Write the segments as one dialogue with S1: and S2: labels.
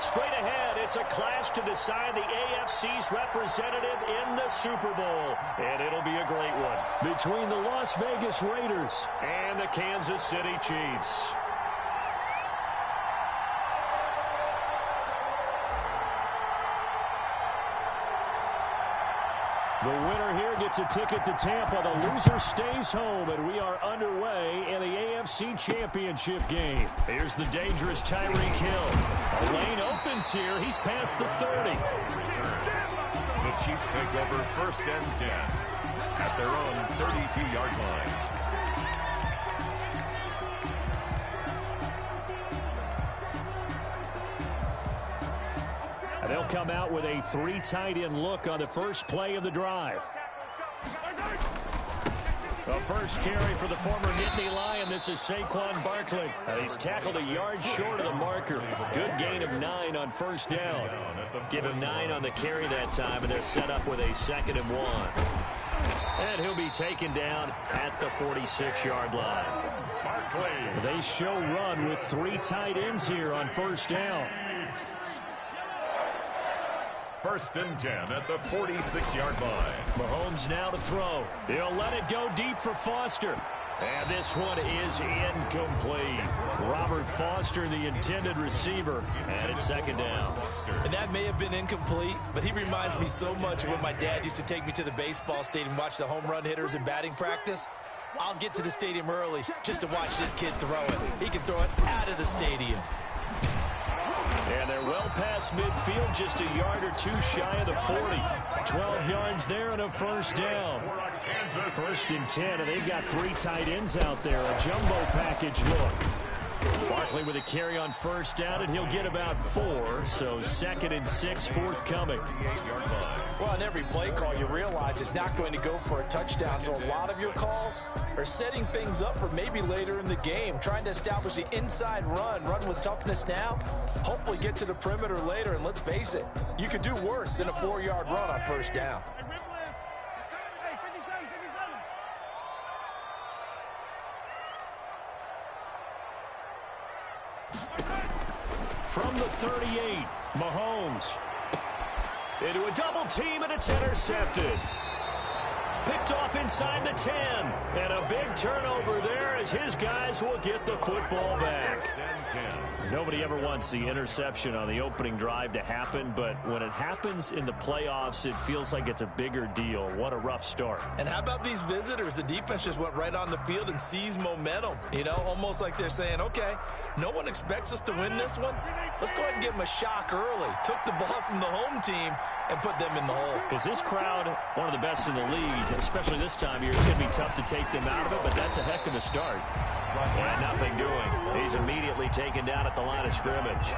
S1: straight ahead. It's a clash to decide the AFC's representative in the Super Bowl. And it'll be a great one.
S2: Between the Las Vegas Raiders
S1: and the Kansas City Chiefs.
S2: The winner here gets a ticket to Tampa. The loser stays home, and we are underway in the AFC Championship game.
S1: Here's the dangerous Tyreek Hill. A lane opens here. He's past the 30.
S3: The Chiefs take over 1st and 10 at their own 32-yard line.
S2: They'll come out with a 3 tight end look on the first play of the drive.
S1: The first carry for the former Nittany Lion. This is Saquon Barkley. He's tackled a yard short of the marker. Good gain of 9 on first down. Give him 9 on the carry that time, and they're set up with a 2nd and 1. And he'll be taken down at the 46-yard line.
S3: Barkley.
S2: They show run with 3 tight ends here on first down.
S3: 1st and 10 at the 46-yard line.
S1: Mahomes now to throw. He'll let it go deep for Foster. And this one is incomplete. Robert Foster, the intended receiver, and it's 2nd down.
S4: And that may have been incomplete, but he reminds me so much of when my dad used to take me to the baseball stadium, watch the home run hitters in batting practice. I'll get to the stadium early just to watch this kid throw it. He can throw it out of the stadium.
S1: And they're well past midfield, just a yard or 2 shy of the 40. 12 yards there and a first down.
S2: 1st and 10, and they've got 3 tight ends out there. A jumbo package look.
S1: Barkley with a carry on first down, and he'll get about 4. So 2nd and 6 forthcoming.
S4: Well, on every play call, you realize it's not going to go for a touchdown. So a lot of your calls are setting things up for maybe later in the game, trying to establish the inside run with toughness now, hopefully get to the perimeter later. And let's face it, you could do worse than a 4-yard run on first down.
S1: From the 38, Mahomes into a double team, and it's intercepted. Picked off inside the 10, and a big turnover there as his guys will get the football back. Nobody ever wants the interception on the opening drive to happen, but when it happens in the playoffs, it feels like it's a bigger deal. What a rough start.
S4: And how about these visitors? The defense just went right on the field and seized momentum. You know, almost like they're saying, okay, no one expects us to win this one. Let's go ahead and give them a shock early. Took the ball from the home team and put them in the hole.
S1: Because this crowd, one of the best in the league, especially this time of year, it's going to be tough to take them out of it, but that's a heck of a start. And nothing doing. He's immediately taken down at the line of scrimmage.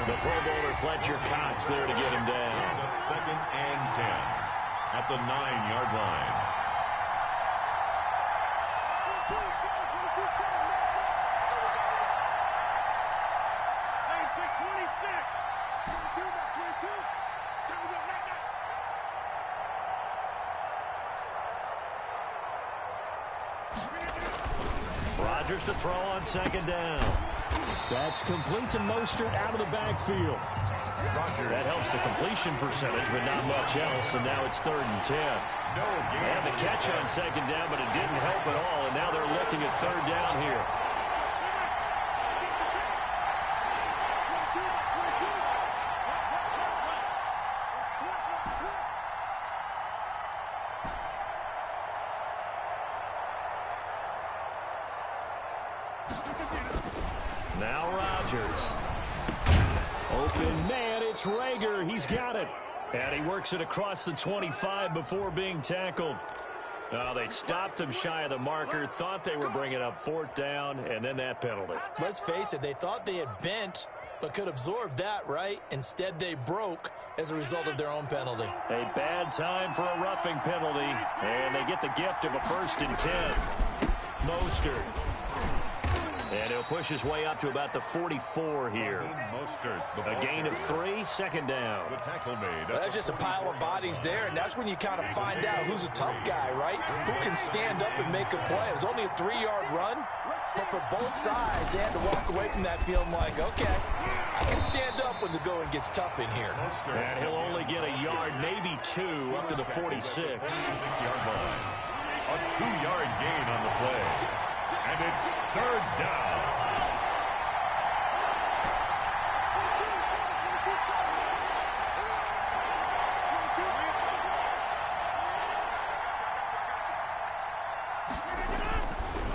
S1: The Pro Bowler Fletcher Cox there to get him down.
S3: 2nd and 10 at the 9-yard line.
S1: Rodgers to throw on 2nd down.
S2: That's complete to Mostert out of the backfield.
S1: That helps the completion percentage, but not much else, and now it's 3rd and 10. They had the catch on 2nd down, but it didn't help at all, and now they're looking at 3rd down here. Now Rodgers. Open man, it's Rager. He's got it. And he works it across the 25 before being tackled. Oh, they stopped him shy of the marker, thought they were bringing up 4th down, and then that penalty.
S4: Let's face it, they thought they had bent, but could absorb that, right? Instead, they broke as a result of their own penalty.
S1: A bad time for a roughing penalty, and they get the gift of a 1st and 10. Mostert. And he'll push his way up to about the 44 here. A gain of 3, 2nd down.
S4: Well, that's just a pile of bodies there, and that's when you kind of find out who's a tough guy, right? Who can stand up and make a play. It was only a 3-yard run, but for both sides, they had to walk away from that feeling like, okay, I can stand up when the going gets tough in here.
S1: And he'll only get a yard, maybe 2, up to the 46.
S3: 46-yard line. A 2-yard gain on the play. And it's 3rd down.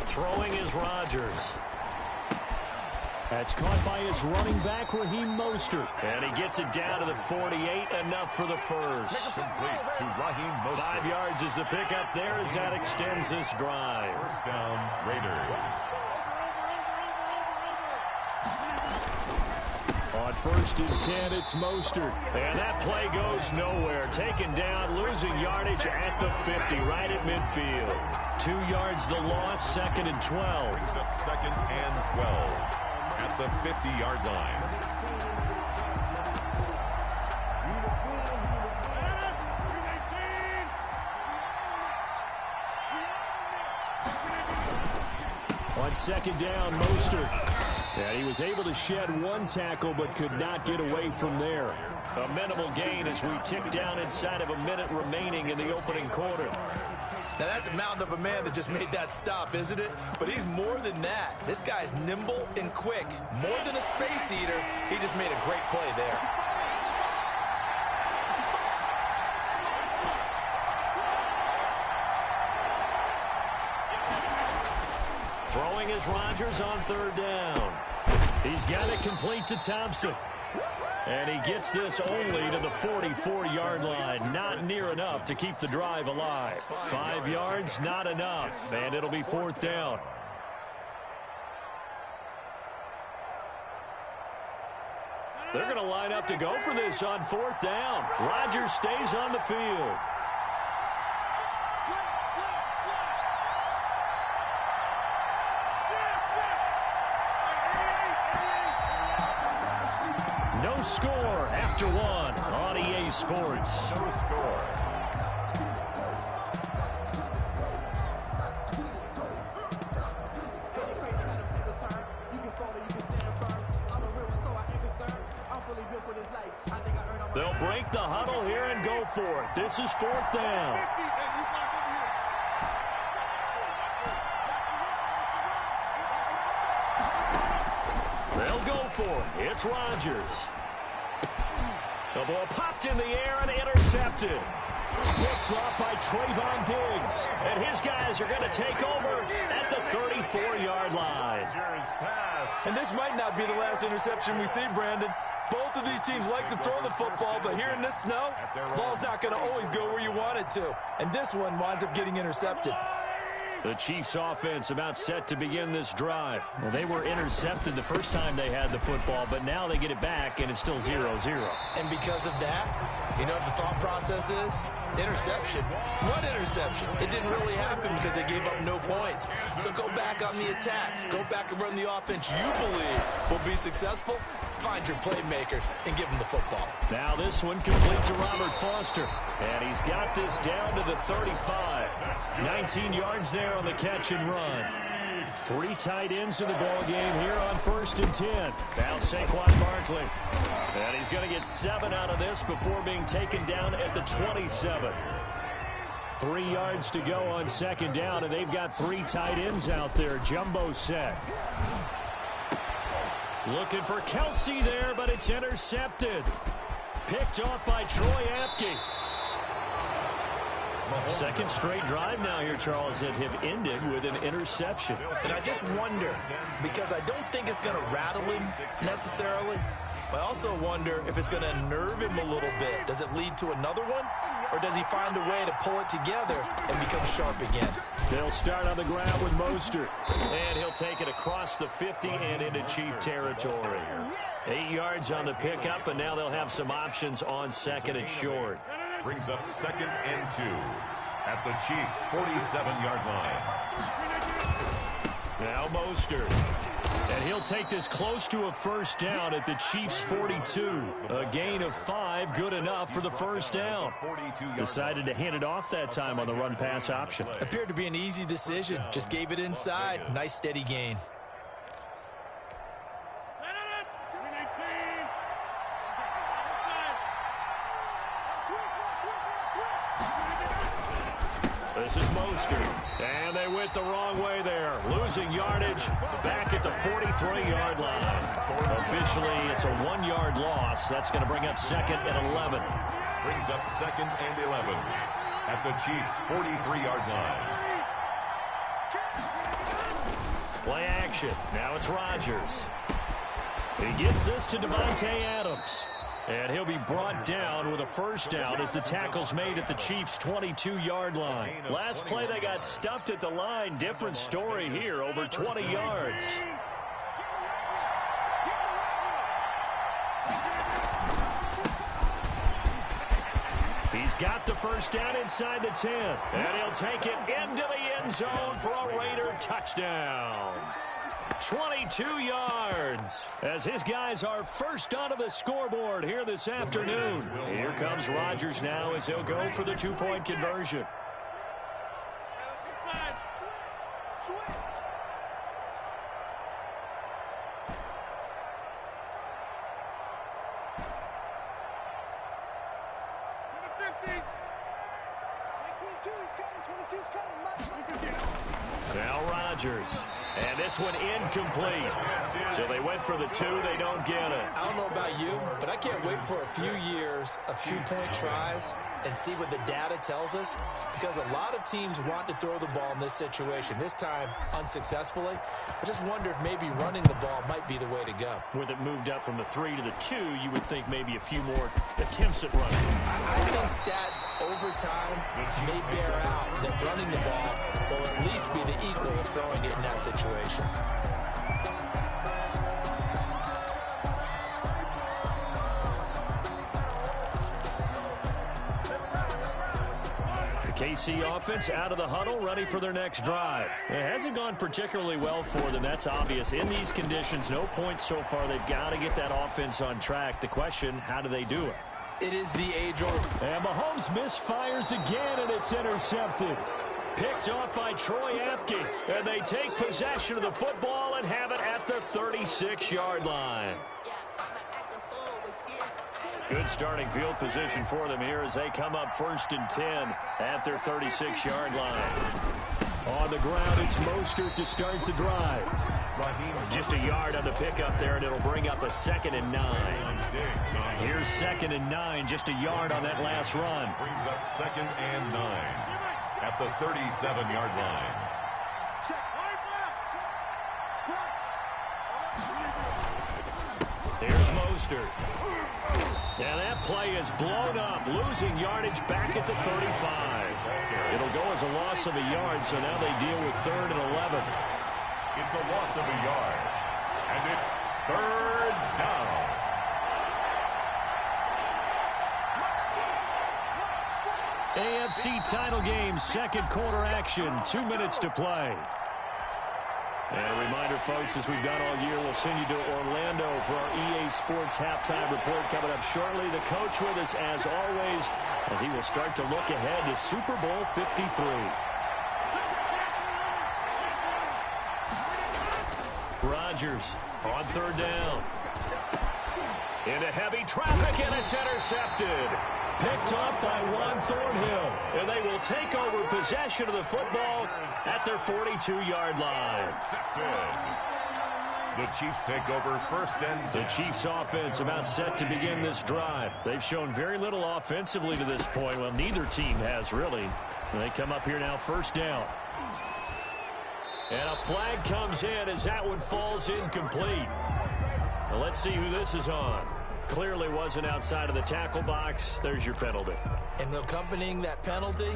S1: Throwing is Rodgers.
S2: That's caught by his running back, Raheem Mostert.
S1: And he gets it down to the 48, enough for the first.
S3: Complete to Raheem Mostert.
S1: 5 yards is the pickup there as that extends this drive.
S3: First down, Raiders.
S2: On 1st and 10, it's Mostert.
S1: And that play goes nowhere. Taken down, losing yardage at the 50, right at midfield. 2 yards the loss, 2nd and 12.
S3: Brings up 2nd and 12 at the 50-yard line.
S2: On 2nd down, Mostert. And he was able to shed 1 tackle but could not get away from there.
S1: A minimal gain as we tick down inside of a minute remaining in the opening quarter.
S4: Now, that's a mountain of a man that just made that stop, isn't it? But he's more than that. This guy's nimble and quick. More than a space eater, he just made a great play there.
S1: Throwing is Rodgers on 3rd down.
S2: He's got it complete to Thompson.
S1: And he gets this only to the 44-yard line. Not near enough to keep the drive alive.
S2: 5 yards, not enough. And it'll be 4th down.
S1: They're going to line up to go for this on 4th down. Rodgers stays on the field.
S2: No score after 1 on EA Sports.
S3: No score.
S1: They'll break the huddle here and go for it. This is 4th down. They'll go for it. It's Rodgers. The ball popped in the air and intercepted.
S2: Picked off by Trayvon Diggs.
S1: And his guys are going to take over at the 34-yard line.
S4: And this might not be the last interception we see, Brandon. Both of these teams like to throw the football, but here in this snow, ball's not going to always go where you want it to. And this one winds up getting intercepted.
S1: The Chiefs offense about set to begin this drive.
S2: Well, they were intercepted the first time they had the football, but now they get it back, and it's still 0-0.
S4: And because of that, you know what the thought process is? Interception. What interception? It didn't really happen because they gave up no points. So go back on the attack. Go back and run the offense you believe will be successful. Find your playmakers and give them the football.
S1: Now this one complete to Robert Foster. And he's got this down to the 35. 19 yards there on the catch and run.
S2: 3 tight ends in the ball game here on 1st and 10.
S1: Now Saquon Barkley. And he's going to get 7 out of this before being taken down at the 27.
S2: 3 yards to go on 2nd down, and they've got 3 tight ends out there. Jumbo set.
S1: Looking for Kelsey there, but it's intercepted. Picked off by Troy Apke. Second straight drive now here, Charles, that have ended with an interception.
S4: And I just wonder, because I don't think it's going to rattle him necessarily, but I also wonder if it's going to unnerve him a little bit. Does it lead to another one? Or does he find a way to pull it together and become sharp again?
S2: They'll start on the ground with Mostert.
S1: And he'll take it across the 50 and into Chief territory. 8 yards on the pickup, and now they'll have some options on 2nd and short.
S3: Brings up 2nd and 2 at the Chiefs' 47-yard line.
S1: Now Mostert. And he'll take this close to a 1st down at the Chiefs' 42. A gain of 5, good enough for the 1st down.
S2: Decided to hand it off that time on the run-pass option.
S4: Appeared to be an easy decision. Just gave it inside. Nice steady gain.
S1: This is Mostert. And they went the wrong way there. Losing yardage back at the 43-yard line. Officially, it's a 1-yard loss. That's going to bring up 2nd and 11.
S3: Brings up 2nd and 11 at the Chiefs' 43-yard line.
S1: Play action. Now it's Rodgers. He gets this to Devontae Adams. And he'll be brought down with a first down as the tackle's made at the Chiefs' 22-yard line. Last play, they got stuffed at the line. Different story here, over 20 yards. He's got the first down inside the 10. And he'll take it into the end zone for a Raider touchdown. 22 yards as his guys are first onto the scoreboard here this afternoon. Here comes Rodgers now as he'll go for the 2-point conversion. Now Rodgers. And this one incomplete. So they went for the 2. They don't get it.
S4: I don't know about you, but I can't wait for a few years of 2-point tries and see what the data tells us, because a lot of teams want to throw the ball in this situation. This time, unsuccessfully. I just wonder if maybe running the ball might be the way to go.
S1: With it moved up from the 3 to the 2, you would think maybe a few more attempts at running.
S4: I think stats over time may bear out that running the ball will at least be the equal of throwing it in that situation.
S1: KC offense out of the huddle, ready for their next drive. It hasn't gone particularly well for them. That's obvious. In these conditions, no points so far. They've got to get that offense on track. The question, how do they do it?
S4: It is the age-old.
S2: And Mahomes misfires again, and it's intercepted.
S1: Picked off by Troy Apke. And they take possession of the football and have it at the 36-yard line. Good starting field position for them here as they come up 1st and 10 at their 36-yard line. On the ground, it's Mostert to start the drive. Just a yard on the pickup there, and it'll bring up a 2nd and 9. Here's 2nd and 9, just a yard on that last run.
S3: Brings up 2nd and 9 at the 37-yard line.
S1: Here's Mostert. And that play is blown up, losing yardage back at the 35. It'll go as a loss of a yard, so now they deal with 3rd and 11.
S3: It's a loss of a yard, and it's 3rd down.
S1: AFC title game, 2nd quarter action, 2 minutes to play. And a reminder, folks, as we've done all year, we'll send you to Orlando for our EA Sports halftime report coming up shortly. The coach with us, as always, as he will start to look ahead to Super Bowl 53. Rodgers on 3rd down. Into heavy traffic, and it's intercepted. Picked up by Juan Thornhill. And they will take over possession of the football at their 42-yard line.
S3: The Chiefs take over 1st and 10.
S1: The Chiefs offense about set to begin this drive. They've shown very little offensively to this point. Well, neither team has really. And they come up here now 1st down. And a flag comes in as that one falls incomplete. Well, let's see who this is on. Clearly wasn't outside of the tackle box. There's your penalty.
S4: And accompanying that penalty,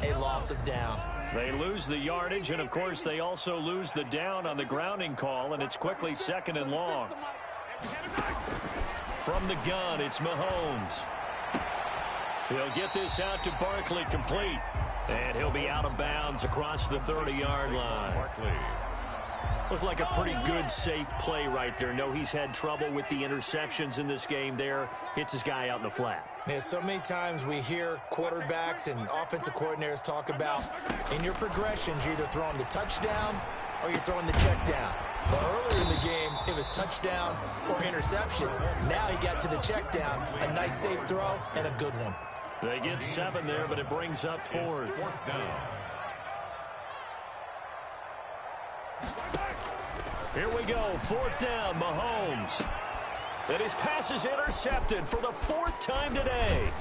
S4: a loss of down.
S1: They lose the yardage, and, of course, they also lose the down on the grounding call, and it's quickly 2nd and long. From the gun, it's Mahomes. He'll get this out to Barkley, complete. And he'll be out of bounds across the 30-yard line.
S3: Barkley.
S1: Looked like a pretty good, safe play right there. No, he's had trouble with the interceptions in this game there. Hits his guy out in the flat.
S4: Yeah, so many times we hear quarterbacks and offensive coordinators talk about in your progressions, you're either throwing the touchdown or you're throwing the check down. But earlier in the game, it was touchdown or interception. Now he got to the check down, a nice safe throw, and a good one.
S1: They get 7 there, but it brings up 4th.
S3: 4th down.
S1: Here we go. 4th down, Mahomes. And his pass is intercepted for the 4th time today.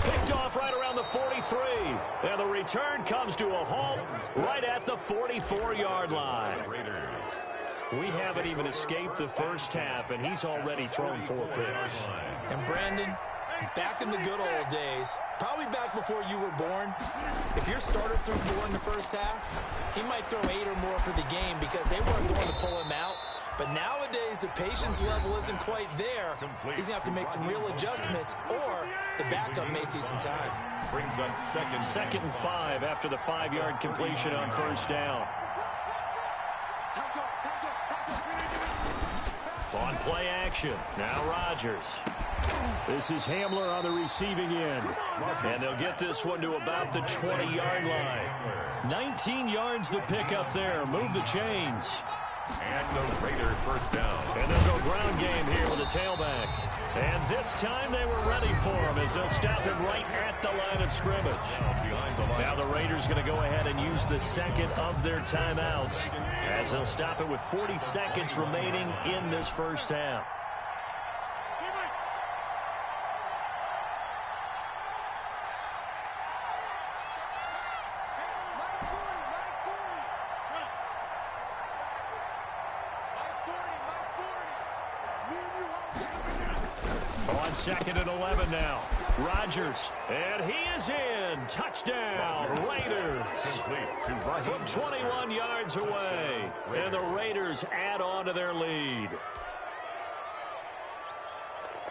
S1: Picked off right around the 43. And the return comes to a halt right at the 44-yard line. We haven't even escaped the first half, and he's already thrown 4 picks.
S4: And Brandon, back in the good old days, probably back before you were born, if your starter threw 4 in the first half, he might throw 8 or more for the game because they weren't going to pull him out. But nowadays, the patience level isn't quite there. He's going to have to make some real adjustments, or the backup may see some time.
S3: Brings up second
S1: and 5 after the 5-yard completion on 1st down. On play action, now Rodgers. This is Hamler on the receiving end. And they'll get this one to about the 20-yard line. 19 yards the pickup there. Move the chains.
S3: And the Raider first down.
S1: And they'll go ground game here with a tailback. And this time they were ready for him as they'll stop him right at the line of scrimmage. Now the Raiders going to go ahead and use the second of their timeouts as they'll stop it with 40 seconds remaining in this first half. On 2nd and 11 now. Rodgers. And he is in. Touchdown, Raiders. From 21 yards away. And the Raiders add on to their lead.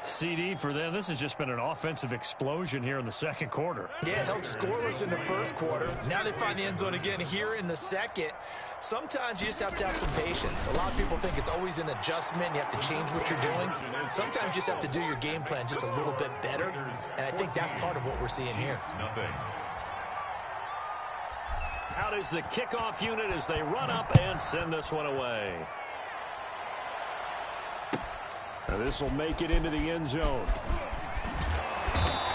S1: CD for them, this has just been an offensive explosion here in the second quarter.
S4: Yeah, held scoreless in the first quarter. Now they find the end zone again here in the second. Sometimes you just have to have some patience. A lot of people think it's always an adjustment. You have to change what you're doing. Sometimes you just have to do your game plan just a little bit better. And I think that's part of what we're seeing here.
S1: Out is the kickoff unit as they run up and send this one away. Now this will make it into the end zone.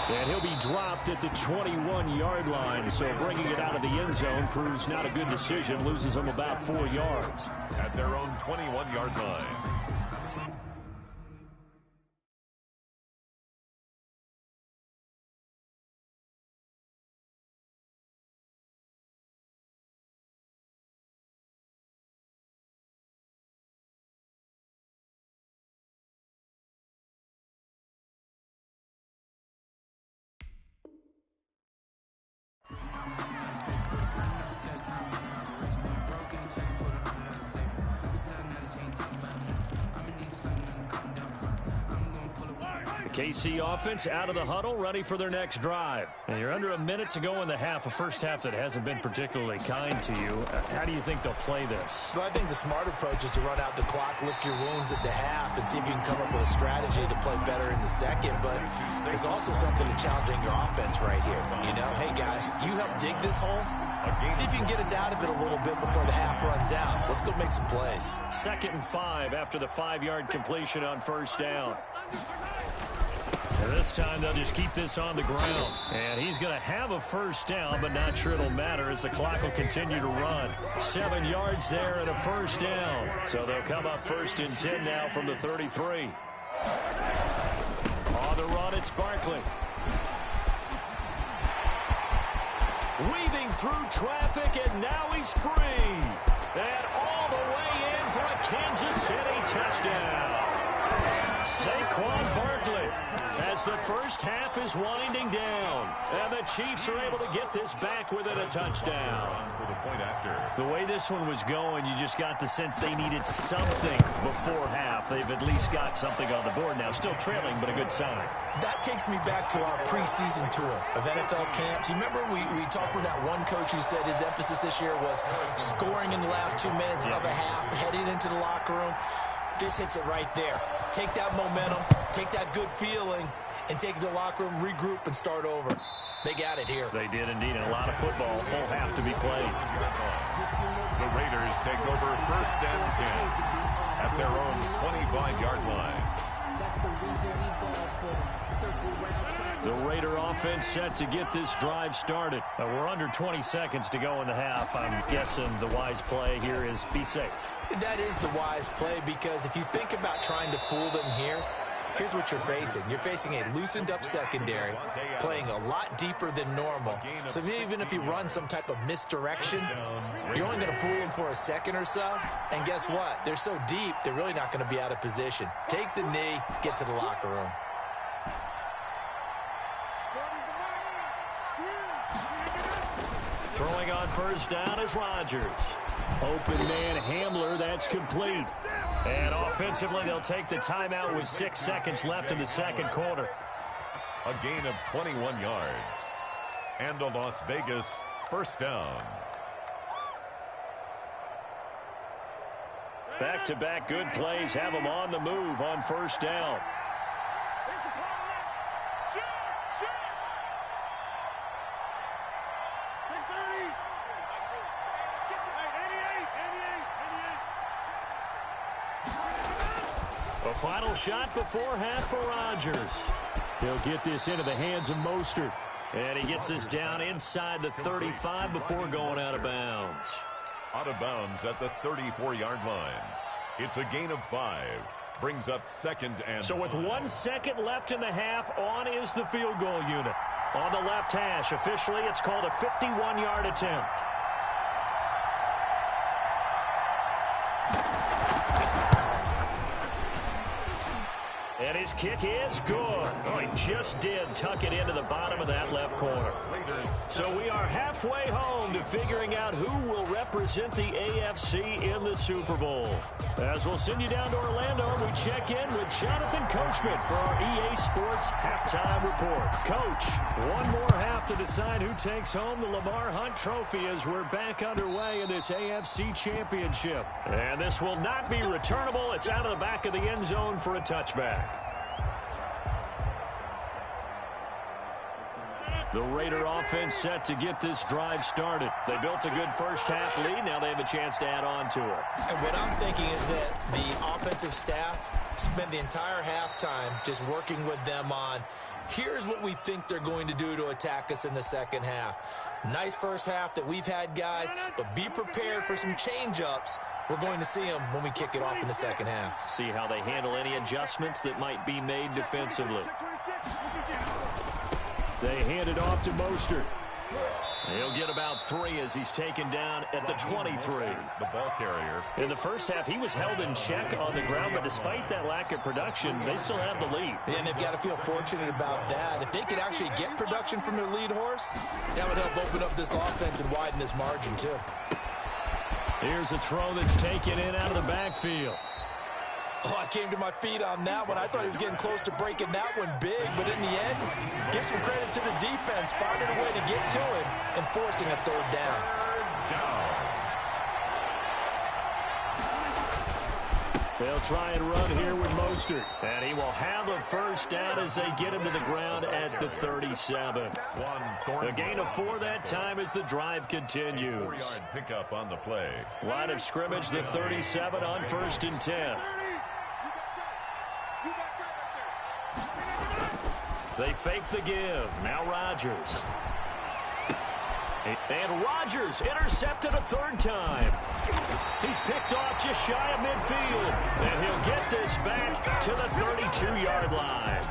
S1: And he'll be dropped at the 21-yard line. So bringing it out of the end zone proves not a good decision. Loses them about 4 yards.
S3: At their own 21-yard line.
S1: KC offense out of the huddle, ready for their next drive. And you're under a minute to go in the half, a first half that hasn't been particularly kind to you. How do you think they'll play this?
S4: Well, I think the smart approach is to run out the clock, lick your wounds at the half, and see if you can come up with a strategy to play better in the second. But there's also something to challenging your offense right here. You know, hey, guys, you help dig this hole. See if you can get us out of it a little bit before the half runs out. Let's go make some plays.
S1: 2nd and 5 after the 5-yard completion on 1st down. And this time they'll just keep this on the ground. And he's going to have a first down, but not sure it'll matter as the clock will continue to run. 7 yards there and a first down. So they'll come up 1st and 10 now from the 33. On the run, it's Barkley. Weaving through traffic, and now he's free. And all the way in for a Kansas City touchdown. Saquon Barkley as the first half is winding down. And the Chiefs are able to get this back within a touchdown. The way this one was going, you just got the sense they needed something before half. They've at least got something on the board now. Still trailing, but a good sign.
S4: That takes me back to our preseason tour of NFL camps. You remember we talked with that one coach who said his emphasis this year was scoring in the last 2 minutes of a half, heading into the locker room. This hits it right there. Take that momentum, take that good feeling, and take it to the locker room, regroup, and start over. They got it here.
S1: They did indeed. A lot of football, full half to be played.
S3: The Raiders take over 1st and 10 at their own 25-yard line.
S5: That's the reason we ball for circle round traffic.
S2: The Raider offense set to get this drive started. We're under 20 seconds to go in the half. I'm guessing the wise play here is be safe.
S4: That is the wise play, because if you think about trying to fool them here, here's what you're facing. You're facing a loosened up secondary, playing a lot deeper than normal. So even if you run some type of misdirection, you're only going to fool them for a second or so. And guess what? They're so deep, they're really not going to be out of position. Take the knee, get to the locker room.
S2: Throwing on first down is Rodgers. Open man Hamler, that's complete. And offensively, they'll take the timeout with 6 seconds left in the second quarter.
S3: A gain of 21 yards. And a Las Vegas first down.
S2: Back-to-back good plays have them on the move on first down. A final shot before half for Rodgers. He'll get this into the hands of Mostert. And he gets this down inside the 35 before going out of bounds.
S3: Out of bounds at the 34-yard line. It's a gain of 5. Brings up second and
S2: So with 1 second left in the half, on is the field goal unit. On the left hash, officially it's called a 51-yard attempt. And his kick is good. Oh, he just did tuck it into the bottom of that left corner. So we are halfway home to figuring out who will represent the AFC in the Super Bowl. As we'll send you down to Orlando, we check in with Jonathan Coachman for our EA Sports Halftime Report. Coach, one more half to decide who takes home the Lamar Hunt Trophy as we're back underway in this AFC Championship. And this will not be returnable. It's out of the back of the end zone for a touchback. The Raider offense set to get this drive started. They built a good first half lead. Now they have a chance to add on to it.
S4: And what I'm thinking is that the offensive staff spent the entire halftime just working with them on, here's what we think they're going to do to attack us in the second half. Nice first half that we've had, guys, but be prepared for some change-ups. We're going to see them when we kick it off in the second half.
S2: See how they handle any adjustments that might be made defensively. They hand it off to Mostert. He'll get about 3 as he's taken down at the 23.
S3: The ball carrier.
S2: In the first half, he was held in check on the ground, but despite that lack of production, they still have the lead.
S4: And they've got to feel fortunate about that. If they could actually get production from their lead horse, that would help open up this offense and widen this margin, too.
S2: Here's a throw that's taken in out of the backfield.
S4: Oh, I came to my feet on that one. I thought he was getting close to breaking that one big, but in the end, give some credit to the defense, finding a way to get to him and forcing a third down.
S2: They'll try and run here with Mostert. And he will have a first down as they get him to the ground at the 37. A gain of 4 that time as the drive continues.
S3: 4-yard pickup on the play.
S2: Line of scrimmage, the 37 on 1st and 10. They fake the give. Now Rodgers. And Rodgers intercepted a 3rd time. He's picked off just shy of midfield. And he'll get this back to the 32-yard line.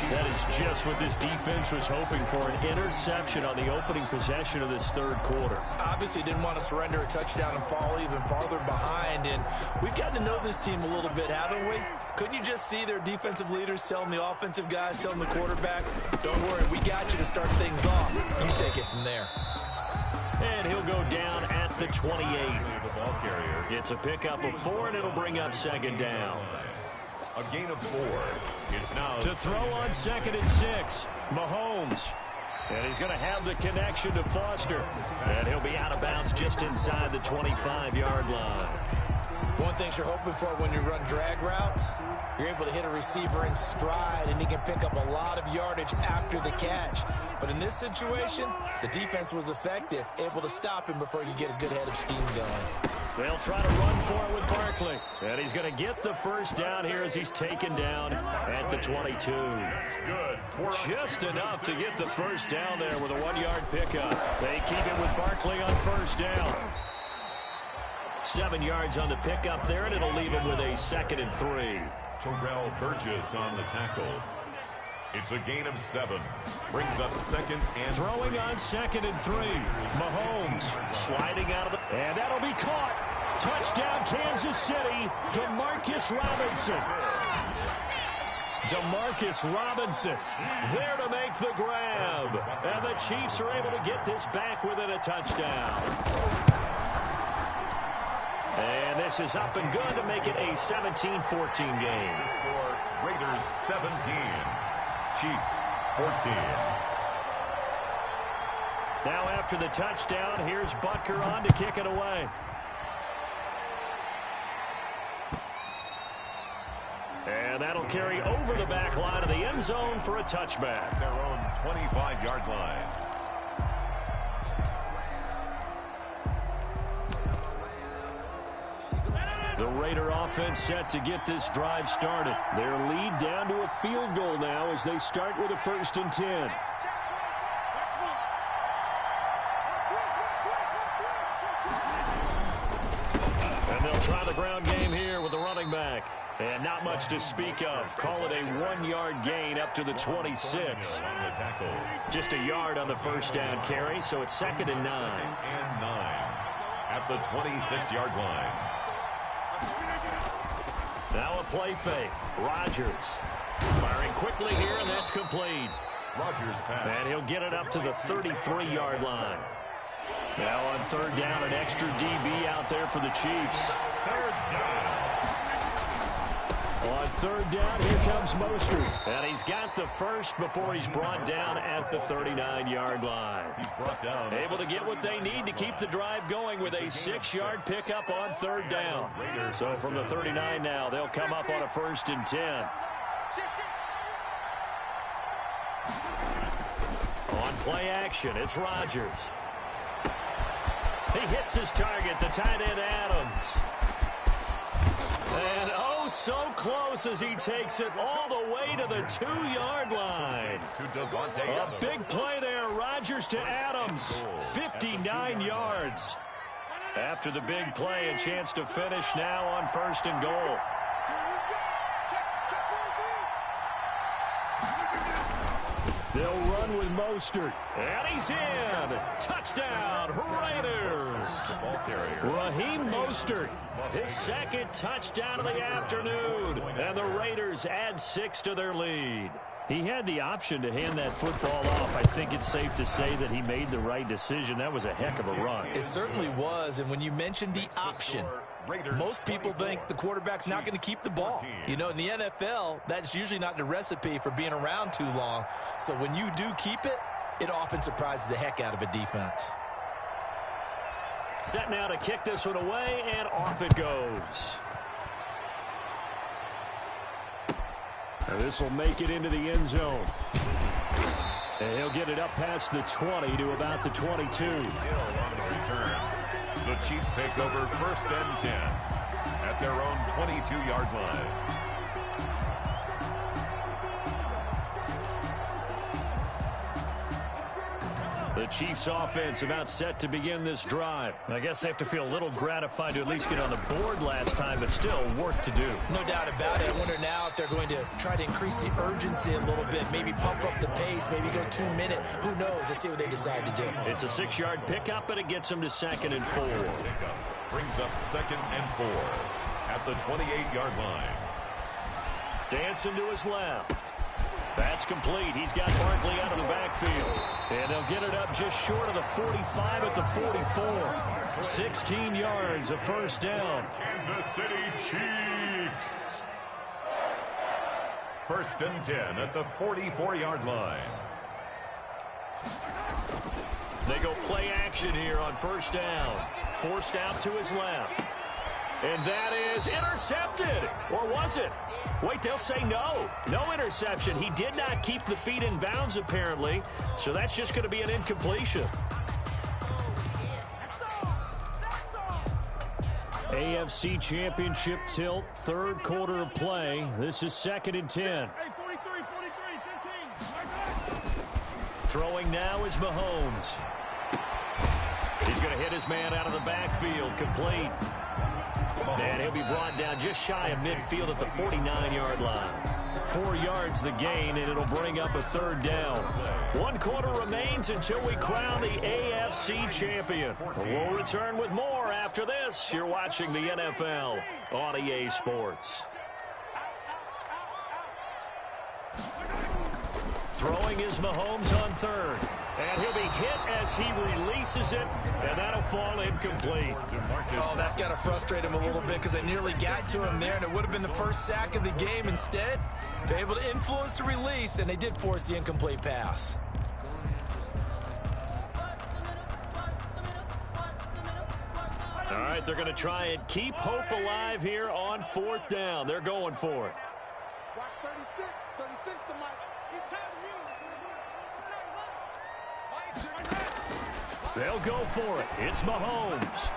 S2: That is just what this defense was hoping for, an interception on the opening possession of this 3rd quarter.
S4: Obviously didn't want to surrender a touchdown and fall even farther behind. And we've gotten to know this team a little bit, haven't we? Couldn't you just see their defensive leaders telling the offensive guys, telling the quarterback, don't worry, we got you to start things off. You take it from there.
S2: And he'll go down at the 28. It's a pickup of 4, and it'll bring up 2nd down.
S3: A gain of 4. It's now
S2: to throw on 2nd and 6. Mahomes. And he's going to have the connection to Foster. And he'll be out of bounds just inside the 25-yard line.
S4: One thing you're hoping for when you run drag routes, you're able to hit a receiver in stride, and he can pick up a lot of yardage after the catch. But in this situation, the defense was effective, able to stop him before you get a good head of steam going.
S1: They'll try to run for it with Barkley. And he's going to get the first down here as he's taken down at the 22. Just enough to get the first down there with a 1-yard pickup. They keep it with Barkley on first down. 7 yards on the pickup there, and it'll leave him with a 2nd and 3.
S3: Terrell Burgess on the tackle. It's a gain of 7. Brings up 2nd and
S1: throwing on 2nd and 3. Mahomes sliding out of the... And that'll be caught. Touchdown, Kansas City. Demarcus Robinson. Demarcus Robinson there to make the grab. And the Chiefs are able to get this back within a touchdown. And this is up and good to make it a 17-14 game.
S3: Raiders 17. Chiefs 14.
S1: Now after the touchdown, here's Butker on to kick it away. And that'll carry over the back line of the end zone for a touchback.
S3: Their own 25-yard line.
S1: The Raider offense set to get this drive started. Their lead down to a field goal now as they start with a 1st and 10. And they'll try the ground game here with the running back. And not much to speak of. Call it a 1-yard gain up to the 26. Just a yard on the first down carry, so it's 2nd and 9.
S3: 2nd and 9 at the 26-yard line.
S1: Now a play fake. Rodgers firing quickly here, and that's complete.
S3: Rodgers pass.
S1: And he'll get it up to the 33-yard line. Now on 3rd down, an extra DB out there for the Chiefs.
S3: 3rd down.
S1: On 3rd down, here comes Mostert. And he's got the first before he's brought down at the 39-yard line.
S3: He's brought down.
S1: Able to get what they need to keep the drive going with a 6-yard pickup on 3rd down. So from the 39 now, they'll come up on a 1st and 10. On play action, it's Rodgers. He hits his target, the tight end Adams. And oh, so close as he takes it all the way to the 2-yard line. A big play there, Rodgers to Adams. 59 yards. After the big play, a chance to finish now on 1st and goal. They'll run with Mostert. And he's in. Touchdown, Raiders. Raheem Mostert, his 2nd touchdown of the afternoon. And the Raiders add 6 to their lead. He had the option to hand that football off. I think it's safe to say that he made the right decision. That was a heck of a run.
S4: It certainly was. And when you mentioned the option, most people think the quarterback's not going to keep the ball. You know, in the NFL, that's usually not the recipe for being around too long. So when you do keep it, it often surprises the heck out of a defense.
S1: Set now to kick this one away, and off it goes. And this will make it into the end zone. And he'll get it up past the 20 to about the 22.
S3: On the return. The Chiefs take over 1st and 10 at their own 22-yard line.
S1: The Chiefs offense about set to begin this drive. I guess they have to feel a little gratified to at least get on the board last time, but still work to do.
S4: No doubt about it. I wonder now if they're going to try to increase the urgency a little bit, maybe pump up the pace, maybe go 2-minute. Who knows? Let's see what they decide to do.
S1: It's a 6-yard pickup, and it gets them to 2nd and 4.
S3: Brings up 2nd and 4 at the 28-yard line.
S1: Dancing to his left. That's complete. He's got Barkley out of the backfield. And they'll get it up just short of the 45 at the 44. 16 yards, a 1st down.
S3: Kansas City Chiefs. 1st and 10 at the 44-yard line.
S1: They go play action here on 1st down. Forced out to his left. And that is intercepted. Or was it? Wait, they'll say no. No interception. He did not keep the feet in bounds, apparently. So that's just going to be an incompletion. AFC Championship tilt, third quarter of play. This is 2nd and 10. Throwing now is Mahomes. He's going to hit his man out of the backfield, complete. And he'll be brought down just shy of midfield at the 49-yard line. 4 yards the gain, and it'll bring up a 3rd down. 1 quarter remains until we crown the AFC champion. We'll return with more after this. You're watching the NFL on EA Sports. Throwing is Mahomes on 3rd. And he'll be hit as he releases it, and that'll fall incomplete.
S4: Oh, that's got to frustrate him a little bit because they nearly got to him there, and it would have been the first sack of the game. Instead, they're able to influence the release, and they did force the incomplete pass.
S1: All right, they're going to try and keep hope alive here on 4th down. They're going for it.
S5: Watch 36 to Mike. He's tagging you.
S1: They'll go for it. It's Mahomes.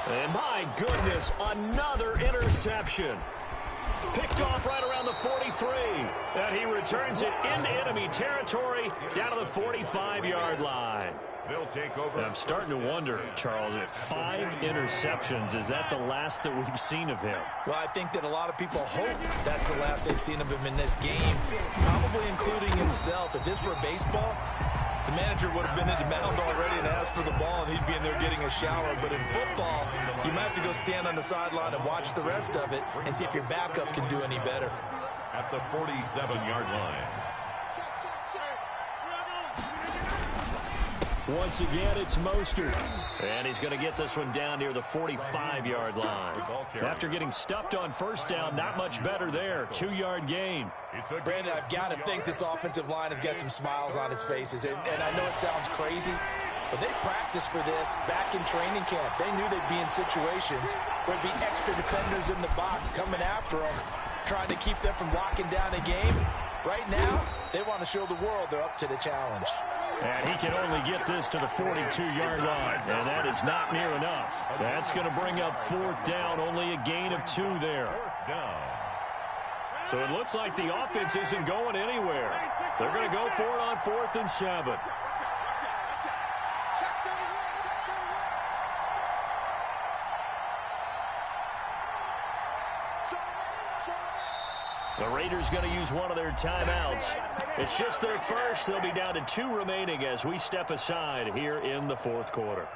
S1: And my goodness, another interception. Picked off right around the 43. And he returns it into enemy territory down to the 45-yard line.
S3: They'll take over.
S1: I'm starting to wonder, Charles, if 5 interceptions, is that the last that we've seen of him?
S4: Well, I think that a lot of people hope that's the last they've seen of him in this game, probably including himself. If this were baseball, the manager would have been in the mound already and asked for the ball, and he'd be in there getting a shower. But in football, you might have to go stand on the sideline and watch the rest of it and see if your backup can do any better.
S3: At the 47-yard line.
S1: Once again, it's Mostert. And he's going to get this one down near the 45-yard line. After getting stuffed on 1st down, not much better there. 2-yard gain.
S4: Brandon, I've got to think this offensive line has got some smiles on its faces. And I know it sounds crazy, but they practiced for this back in training camp. They knew they'd be in situations where there'd be extra defenders in the box coming after them, trying to keep them from locking down a game. Right now, they want to show the world they're up to the challenge.
S1: And he can only get this to the 42-yard line, and that is not near enough. That's going to bring up 4th down, only a gain of 2 there. So it looks like the offense isn't going anywhere. They're going to go for it on 4th and 7. The Raiders going to use one of their timeouts. It's just their first. They'll be down to 2 remaining as we step aside here in the 4th quarter.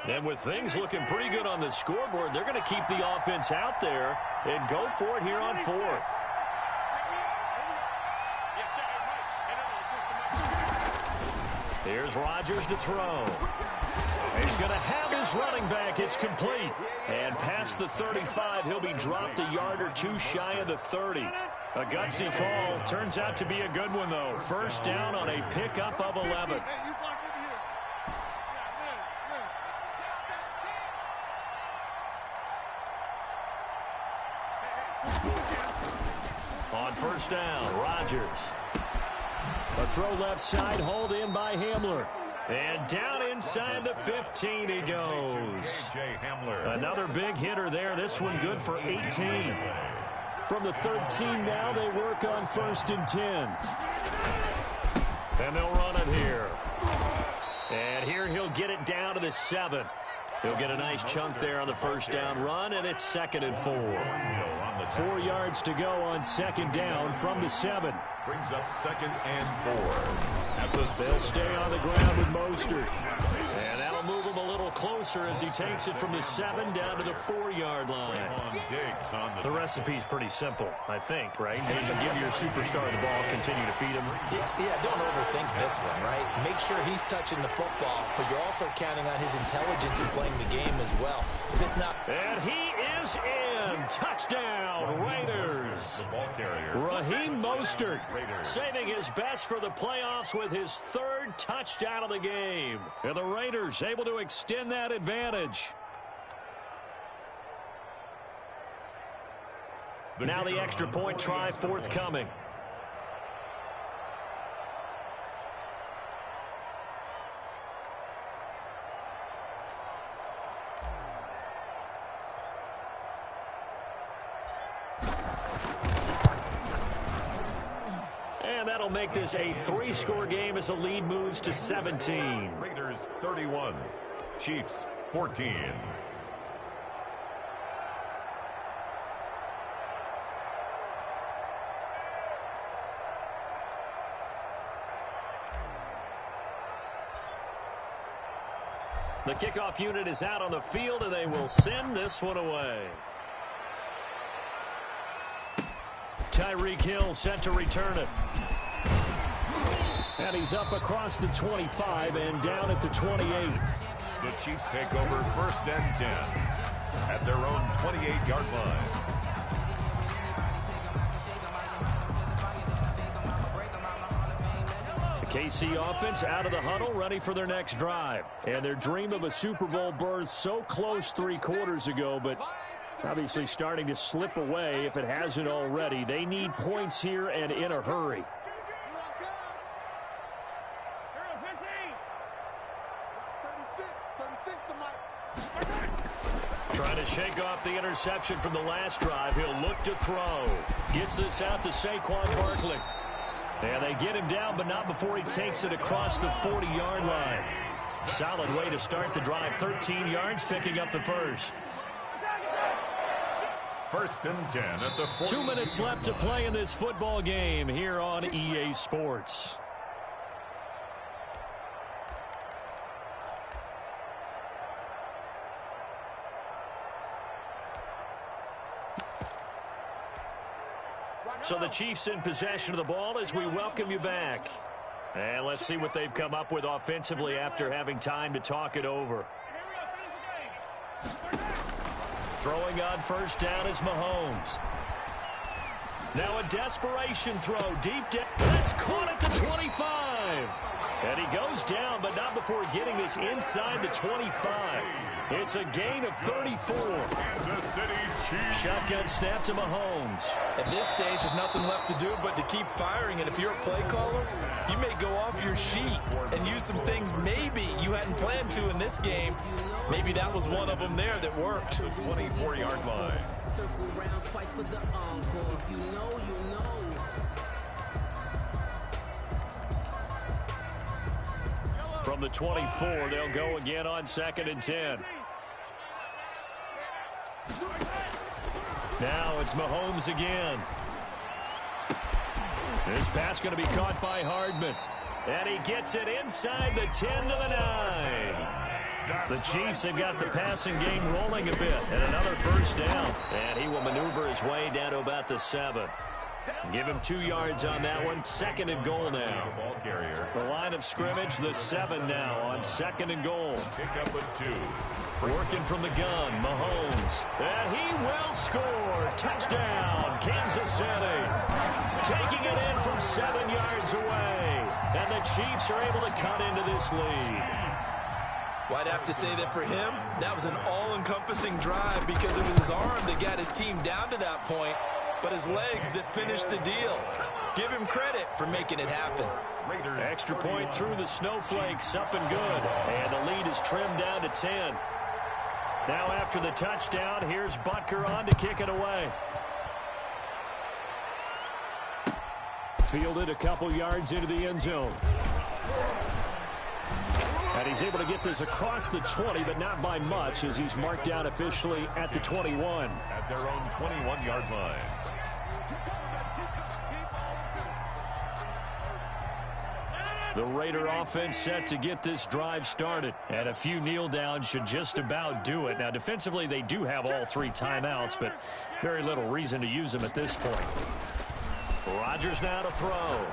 S1: And with things looking pretty good on the scoreboard, they're going to keep the offense out there and go for it here on 4th. Here's Rodgers to throw. He's going to have his running back. It's complete. And past the 35, he'll be dropped a yard or 2 shy of the 30. A gutsy call. Turns out to be a good one, though. 1st down on a pickup of 11. On 1st down, Rodgers. A throw left side, hauled in by Hamler. And down inside the 15 he goes. Another big hitter there. This one good for 18. From the 13 now, they work on 1st and 10. And they'll run it here. And here he'll get it down to the 7. He'll get a nice chunk there on the 1st down run, and it's 2nd and 4. 4 yards to go on 2nd down from the 7.
S3: Brings up 2nd and 4.
S1: They'll stay on the ground with Mostert. And that'll move him a little closer as he takes it from the 7 down to the 4-yard line. The recipe's pretty simple, I think, right? You can give your superstar the ball, continue to feed him.
S4: Yeah, don't overthink this one, right? Make sure he's touching the football, but you're also counting on his intelligence in playing the game as well. If it's not...
S1: And he is in. Touchdown, Raiders. Raheem Mostert saving his best for the playoffs with his 3rd touchdown of the game. And the Raiders able to extend that advantage. Now the extra point try forthcoming.
S2: that'll make this a 3-score game as the lead moves to 17.
S3: Raiders 31, Chiefs 14.
S2: The kickoff unit is out on the field, and they will send this one away. Tyreek Hill set to return it. And he's up across the 25 and down at the 28.
S3: The Chiefs take over first and 10 at their own 28-yard line.
S2: KC offense out of the huddle, ready for their next drive. And their dream of a Super Bowl berth so close 3 quarters ago, but obviously starting to slip away if it hasn't already. They need points here and in a hurry. Trying to shake off the interception from the last drive. He'll look to throw. Gets this out to Saquon Barkley. And they get him down, but not before he takes it across the 40-yard line. Solid way to start the drive. 13 yards, picking up the first.
S3: First and 10 at the 40.
S2: 2 minutes left to play in this football game here on EA Sports. So the Chiefs in possession of the ball as we welcome you back. And let's see what they've come up with offensively after having time to talk it over. Throwing on first down is Mahomes. Now a desperation throw deep down. That's caught at the 25. And he goes down, but not before getting this inside the 25. It's a gain of 34.
S3: Kansas City Chiefs.
S2: Shotgun snap to Mahomes.
S4: At this stage, there's nothing left to do but to keep firing. And if you're a play caller, you may go off your sheet and use some things maybe you hadn't planned to in this game. Maybe that was one of them there that worked.
S3: The 24-yard line.
S6: Circle around twice for the encore. If you know, you know.
S2: From the 24, they'll go again on 2nd and 10. Now it's Mahomes again. This pass going to be caught by Hardman. And he gets it inside the 10 to the 9. The Chiefs have got the passing game rolling a bit. And another first down. And he will maneuver his way down to about the 7. Give him 2 yards on that one. 2nd and goal now.
S3: Ball carrier.
S2: The line of scrimmage, the 7 now on 2nd and goal.
S3: Pick up a 2.
S2: Working from the gun, Mahomes. And he will score. Touchdown, Kansas City. Taking it in from 7 yards away. And the Chiefs are able to cut into this lead.
S4: Well, I'd have to say that for him, that was an all-encompassing drive because it was his arm that got his team down to that point, but his legs that finished the deal. Give him credit for making it happen.
S2: Extra point through the snowflakes, up and good. And the lead is trimmed down to 10. Now after the touchdown, here's Butker on to kick it away. Fielded a couple yards into the end zone. And he's able to get this across the 20, but not by much, as he's marked down officially at the 21.
S3: At their own 21-yard line.
S2: The Raider offense set to get this drive started. And a few kneel downs should just about do it. Now, defensively, they do have all 3 timeouts, but very little reason to use them at this point. Rodgers now to throw.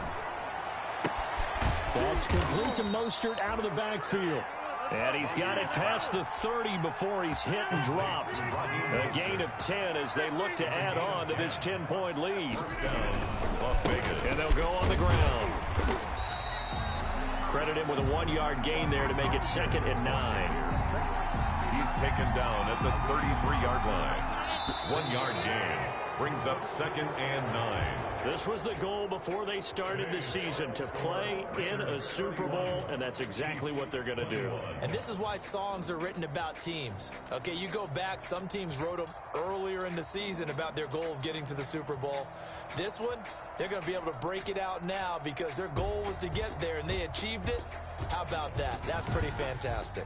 S2: That's complete to Mostert out of the backfield. And he's got it past the 30 before he's hit and dropped. A gain of 10 as they look to add on to this 10-point lead.
S3: Las Vegas.
S2: And they'll go on the ground. Credit him with a 1-yard gain there to make it 2nd and 9.
S3: He's taken down at the 33-yard line. 1-yard gain. Brings up 2nd and 9.
S1: This was the goal before they started the season, to play in a Super Bowl, and that's exactly what they're going to do.
S4: And this is why songs are written about teams. Okay, you go back, some teams wrote them earlier in the season about their goal of getting to the Super Bowl. This one, they're going to be able to break it out now because their goal was to get there, and they achieved it. How about that? That's pretty fantastic.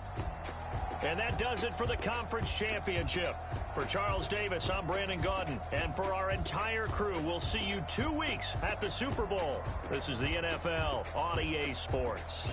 S1: And that does it for the conference championship. For Charles Davis, I'm Brandon Gaudin. And for our entire crew, we'll see you 2 weeks at the Super Bowl. This is the NFL on EA Sports.